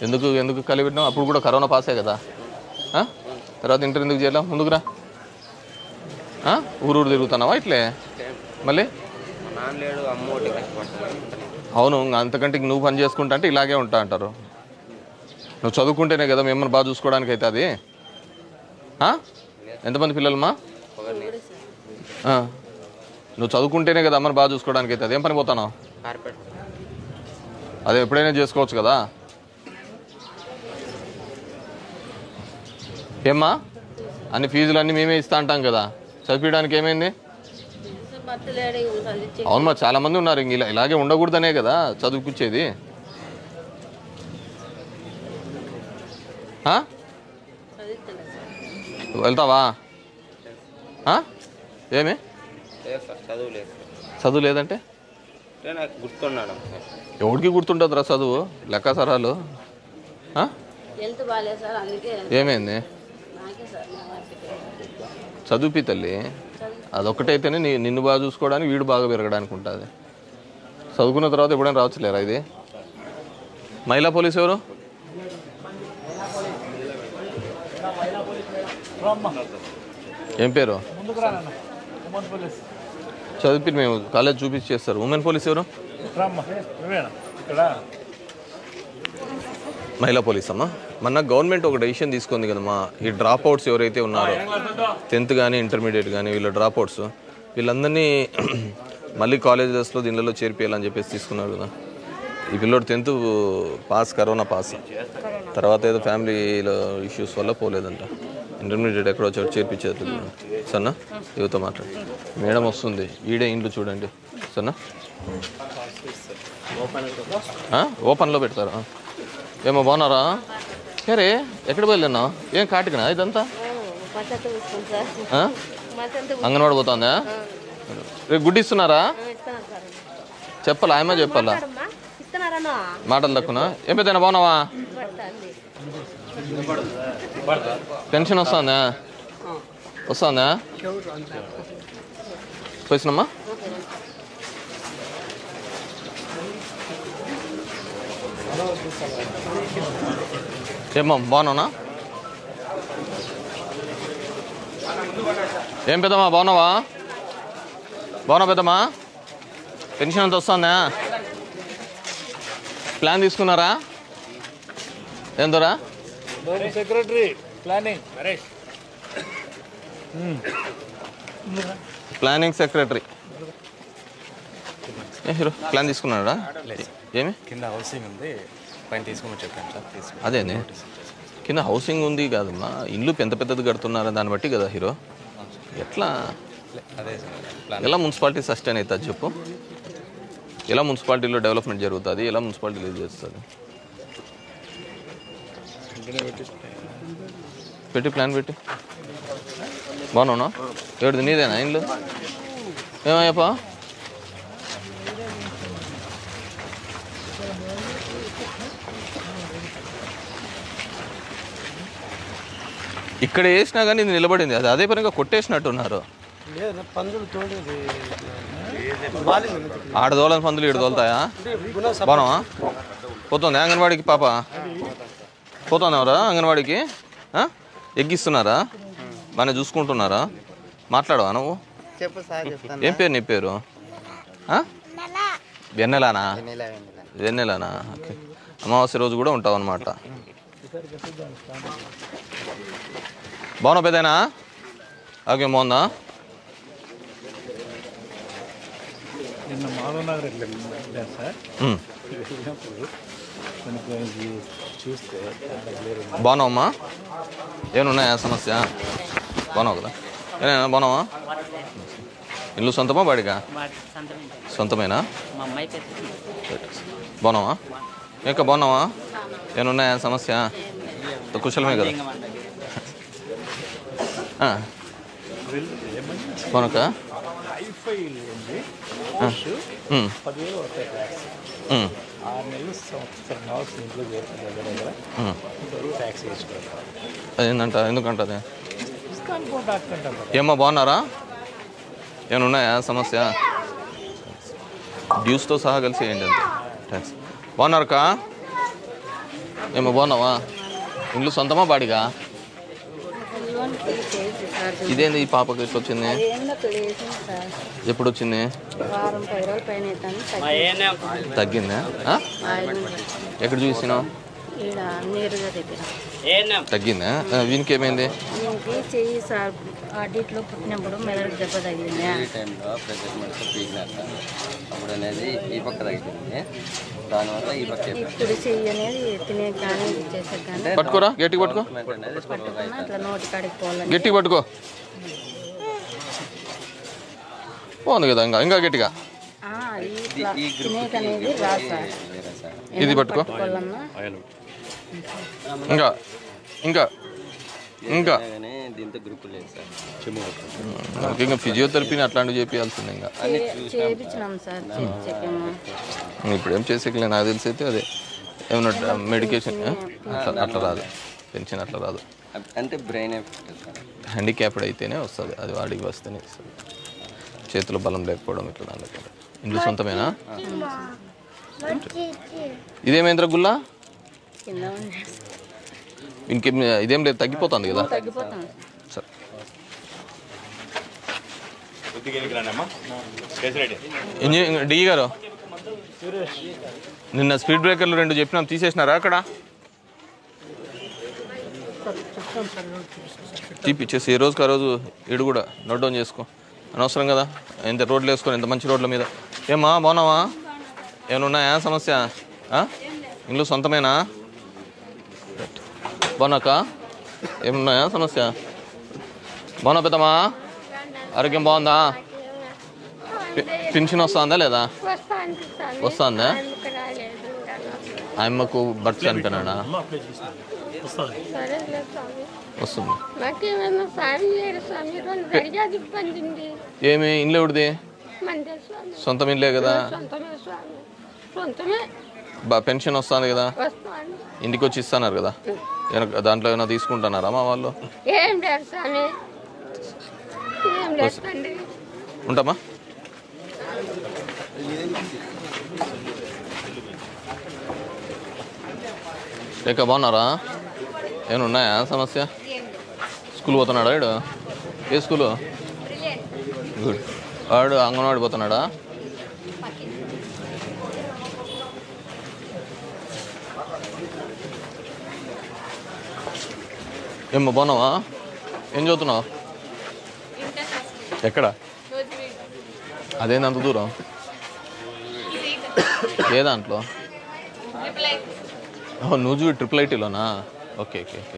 ఎందుకు ఎందుకు ఖాళీ పెట్టినావు? అప్పుడు కూడా కరోనా పాసే కదా. తర్వాత ఇంటర్ ఎందుకు చేయాలా? ముందుకురా. ఊరు తిరుగుతున్నావా ఇట్లే? మళ్ళీ అవును, అంతకంటే నువ్వు పని చేసుకుంటా అంటే ఇలాగే ఉంటా అంటారు. నువ్వు చదువుకుంటేనే కదా మిమ్మల్ని బాగా చూసుకోవడానికి అయితే. అది ఎంతమంది పిల్లలమ్మా? నువ్వు చదువుకుంటేనే కదా అమ్మని బాగా చూసుకోవడానికి అయితే. అదేం పని పోతాను? అదే ఎప్పుడైనా చేసుకోవచ్చు కదా. ఏమ్మా, అన్ని ఫీజులు అన్నీ మేమే ఇస్తా అంటాం కదా, చదివించడానికి ఏమైంది? అవును, మరి చాలా మంది ఉన్నారు. ఇంక ఇలాగే ఉండకూడదనే కదా చదువుకుచ్చేది. వెళ్తావా? ఏమి చదువు లేదంటే ఎవరికి గుర్తుంటుంది రా చదువు? లెక్కసరాలు ఏమైంది? చదువుపి తల్లి, అదొక్కటైతేనే నిన్ను బాగా చూసుకోవడానికి, వీడు బాగా పెరగడానికి ఉంటుంది. చదువుకున్న తర్వాత ఎప్పుడైనా రావచ్చులేరా ఇది. మహిళా పోలీసు ఎవరు? ఏం పేరు? చదివి మేము కాలేజ్ చూపించేస్తారు. ఉమెన్ పోలీస్ ఎవరు? మహిళా పోలీస్ అమ్మా. మొన్న గవర్నమెంట్ ఒక డెసిషన్ తీసుకుంది కదమ్మా, ఈ డ్రాప్ అవుట్స్ ఎవరైతే ఉన్నారో 10th కానీ ఇంటర్మీడియట్ కానీ వీళ్ళ డ్రాప్ అవుట్స్, వీళ్ళందరినీ మళ్ళీ కాలేజెస్లో దీనిలో చేర్పియాలని చెప్పేసి తీసుకున్నారు కదా. ఈ పిల్లోడు 10th పాస్, కరోనా పాస్, తర్వాత ఏదో ఫ్యామిలీలో ఇష్యూస్ వల్ల పోలేదంట. ఇంటర్మీడియట్ ఎక్కడో చోటు చేర్పించేది సన్నా. యువత మాట్లాడు. మేడం వస్తుంది, ఈడే ఇండ్లు చూడండి సన్నా. ఓపెన్లో పెడతారా? ఏమో బాగున్నారా? సరే, ఎక్కడ బయలుదేరినావు? ఏం కాటికనా ఇదంతా? అంగన్వాడి పోతుందా? రేపు గుడ్డి ఇస్తున్నారా? చెప్పాలా? ఆయమ చెప్పాలా? మాటలు తక్కువనా? ఏం పెద్దనా బాగున్నావా? పెన్షన్ వస్తుందా? వస్తుందా? పోయినమ్మా. ఏమ్మా బాగున్నావునా? ఏం పెద్దమ్మా బాగున్నావా? బాగున్నా పెద్దమ్మా? పెన్షన్ అంత వస్తుందా? ప్లాన్ తీసుకున్నారా? ఏం దొరా? Secretary planning secretary hero plan తీసుకున్నారా? ఏమి కింద హౌసింగ్ ఉంది, పైన తీసుకోమని చెప్పాను సార్. అదేనే కింద హౌసింగ్ ఉంది కాదమ్మా, ఇల్లు పెద్ద పెద్దది కడుతున్నారా దాన్ని బట్టి కదా హీరో. ఎట్లా అదే సార్, ఎలా మున్సిపాలిటీ సస్టైన్ అవుతుంది చెప్పు? ఎలా మున్సిపాలిటీలో డెవలప్మెంట్ జరుగుతుంది? ఎలా మున్సిపాలిటీలో ఇది చేస్తుంది? పెట్టి ప్లాన్ పెట్టి. బాగున్నావునా? ఎవరిది? నీదేనా ఇల్లు? ఏమయ్యప్పా? ఇక్కడ వేసినా కానీ ఇది నిలబడింది, అది అదే పనిగా కొట్టేసినట్టున్నారు. ఆడ దోలని పందులు ఈడ దోలుతాయా? బాగున్నావా? పోతుంది అంగన్వాడికి పాప? పోతున్నావురా అంగన్వాడికి? ఎగ్గిస్తున్నారా? బాగానే చూసుకుంటున్నారా? మాట్లాడవా నువ్వు? ఏం పేరు నీ పేరు? వెన్నెలానా? వెన్నెలానా? ఓకే. అమావాస్య రోజు కూడా ఉంటావు అనమాట. బాగున్నావు పెద్దనా? ఓకే, బాగుందా? నిన్న మాధవనగర్ సార్ చూస్తే బాగున్నావమ్మా? ఏమన్నాయా సమస్య? బాగున్నావు కదా? ఏమైనా బాగున్నావా? ఇల్లు సొంతమా బాడిగా? సొంతమేనా? బాగున్నావా? ఇంకా బాగున్నావా? ఏమన్నాయా సమస్య? కుశలమే కదా? బాగున్నాక అదేంటంట? ఎందుకంటది? ఏమ్మా బాగున్నారా? ఏమైనా ఉన్నాయా సమస్య? డ్యూస్తో సహా కలిసి వేయండి అంతే. థ్యాంక్స్. బాగున్నారక్క? ఏమో బాగున్నావా? ఇంట్లో సొంతమా బాడిగా? ఇదేంది ఈ పాపకి ఎట్లా వచ్చింది? ఎప్పుడు వచ్చింది? తగ్గిందా? ఎక్కడ చూసినావు? తగ్గిందా? వీనికి ఏమైంది? చెయ్యి సార్ ఆడిట్లో పుట్టినప్పుడు మెదడు దెబ్బ తగిలింది. అప్పుడు అనేది ఈ పక్క తగ్గింది, దానివల్ల ఈ పక్క ఇప్పుడు చెయ్యి అనేది తినే కానీ చేసే కానీ పట్టుకోరా, గట్టిగా పట్టుకో, పట్టుకున్నా ఇట్లా నోటి కాడికి పోవాలని గట్టిగా పట్టుకో. బాగుంది కదా, ఇంకా గట్టిగా ఇట్లా తినేక అనేది రాదు సార్. ఇది పట్టుకో. పట్టుకోవాలన్నా ఇంకా ఇంకా ఇంకా దీంతో గ్రూప్ లేదు సార్. ఇంకా ఫిజియోథెరపీని అట్లాంటివి చేపించాల్సింది. ఇంకా చేయించినాం సార్, చెప్పాము. ఇప్పుడు ఏం చేసేకలే, నాకు తెలిసి అయితే అదే ఏమన్నా మెడికేషన్ అట్లా రాదు, పెన్షన్ అట్లా రాదు. అంటే బ్రెయిన్ హ్యాండిక్యాప్డ్ అయితేనే వస్తుంది, అది వాడికి వస్తేనే వస్తుంది. చేతిలో బలం లేకపోవడం ఇట్లా దాంట్లో. ఇంట్లో సొంతమేనా? ఇదేమైందిరా గుల్లా? కింద ఉంది. ఇంకేం ఇదేం లేదు, తగ్గిపోతుంది కదా? తగ్గిపోతాం సరే. డి గారు, నిన్న స్పీడ్ బ్రేకర్లు 2 చెప్పినాం, తీసేసినారా అక్కడ? తీపిచ్చేసి ఏ రోజుకి ఆ రోజు ఇడు కూడా నోట్ డౌన్ చేసుకో, అనవసరం కదా. ఎంత రోడ్లు వేసుకొని, ఎంత మంచి రోడ్ల మీద. ఏమా బాగున్నావా? ఏమైనా ఉన్నాయా సమస్య? ఇంట్లో సొంతమేనా? బాగున్నాక ఏమున్నాయా సమస్య? బాగున్నా పెద్దమ్మా? ఆరోగ్యం బాగుందా? పెన్షన్ వస్తుందా లేదా? వస్తుందా? ఆయమ్మకు భర్త చనిపోయినాడా? వస్తుంది. ఏమి ఇంట్లో ఎవరిది? సొంతం ఇల్లే కదా? పెన్షన్ వస్తుంది కదా, ఇంటికి వచ్చి ఇస్తున్నారు కదా, దాంట్లో ఏమైనా తీసుకుంటున్నారా మా వాళ్ళు? ఉంటామా? లేక బాగున్నారా? ఏమైనా ఉన్నాయా సమస్య? స్కూల్ పోతున్నాడా వీడు? ఏ స్కూలు? గుడ్. వాడు అంగన్వాడి పోతున్నాడా? ఏమ్మా బాగున్నావా? ఏం చదువుతున్నావు? ఎక్కడ? అదేంది అంత దూరం? ఏ దాంట్లో? నువ్వు 8IITలోనా? Okay okay.